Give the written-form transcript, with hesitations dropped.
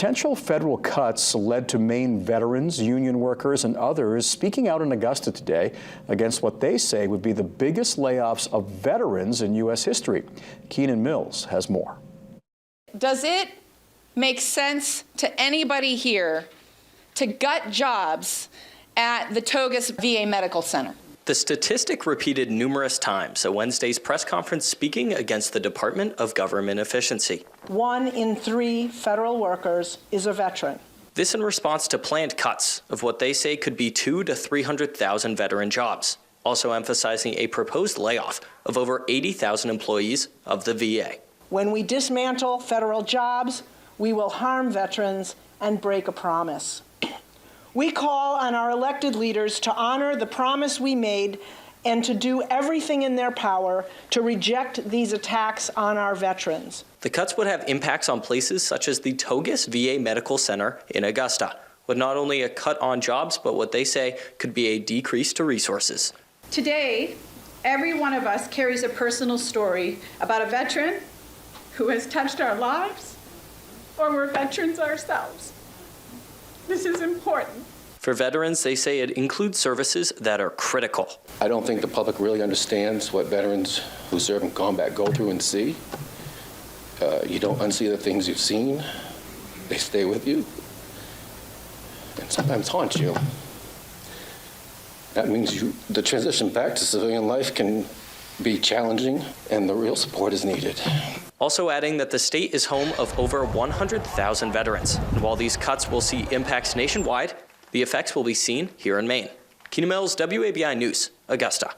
Potential federal cuts led to Maine veterans, union workers, and others speaking out in Augusta today against what they say would be the biggest layoffs of veterans in U.S. history. Keenan Mills has more. Does it make sense to anybody here to gut jobs at the DOGE VA Medical Center? The statistic repeated numerous times at Wednesday's press conference speaking against the Department of Government Efficiency. 1 in 3 federal workers is a veteran. This in response to planned cuts of what they say could be 200,000 to 300,000 veteran jobs, also emphasizing a proposed layoff of over 80,000 employees of the VA. When we dismantle federal jobs, we will harm veterans and break a promise. We call on our elected leaders to honor the promise we made and to do everything in their power to reject these attacks on our veterans. The cuts would have impacts on places such as the DOGE VA Medical Center in Augusta, with not only a cut on jobs, but what they say could be a decrease to resources. Today, every one of us carries a personal story about a veteran who has touched our lives, or we're veterans ourselves. This is important. For veterans, they say it includes services that are critical. I don't think the public really understands what veterans who serve in combat go through and see. You don't unsee the things you've seen. They stay with you and sometimes haunt you. That means the transition back to civilian life can be challenging, and the real support is needed. Also adding that the state is home of over 100,000 veterans. And while these cuts will see impacts nationwide, the effects will be seen here in Maine. Keenan Mills, WABI News, Augusta.